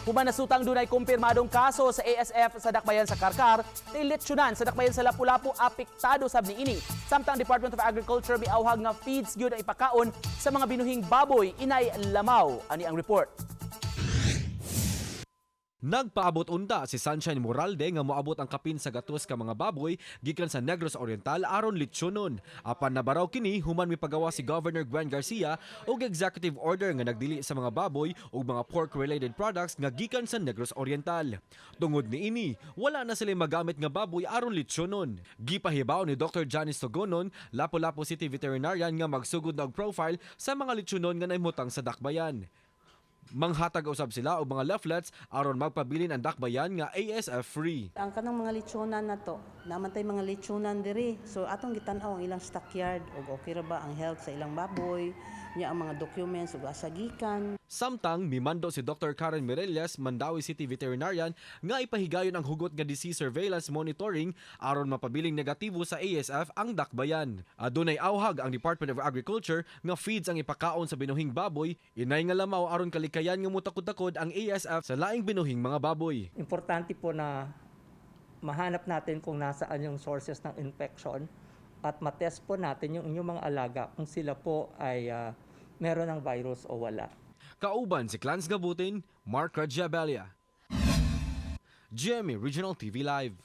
Human nasutang dunay kumpirmadong kaso sa ASF sa dakbayan sa Karkar, niletsyonan sa dakbayan sa Lapu-Lapu apektado sab niini. Samtang Department of Agriculture miauhag nga feeds gyud ang ipakaon sa mga binuhing baboy inay lamaw. Ani ang report. Nagpaabot unta si Sunshine Moralde nga moabot ang kapin sa gatos ka mga baboy gikan sa Negros Oriental aron litsyonon. Apan nabaraw kini human mipagawa si Governor Gwen Garcia og executive order nga nagdili sa mga baboy ug mga pork related products nga gikan sa Negros Oriental. Tungod niini, wala na sila magamit nga baboy aron litsyonon. Gipahibaw ni Dr. Janice Togonon, Lapu-Lapu City Veterinarian nga magsugod na og profile sa mga litsyonon nga nahimutang sa dakbayan. Manghatag usab sila og mga leaflets aron magpabilin ang dakbayan nga ASF free. Ang kanang mga lechonan na to, naman tay mga lechonan diri. So atong gitan-aw ang ilang stockyard ug okay ra ba ang health sa ilang baboy, nya ang mga documents ug asa gikan. Samtang mimando si Dr. Karen Mirellas, Mandawi City Veterinarian nga ipahigayon ang hugot nga disease surveillance monitoring aron mapabiling negatibo sa ASF ang dakbayan. Adunay awhag ang Department of Agriculture nga feeds ang ipakaon sa binuhing baboy, inay nga lamaw aron kalikayan nga mutakod-takod ang ASF sa laing binuhing mga baboy. Importante po na mahanap natin kung nasaan yung sources ng infection at matest po natin yung inyong mga alaga kung sila po ay meron ng virus o wala. Kauban si Clans Gabutin, Mark Rajabelia. GMA Regional TV Live.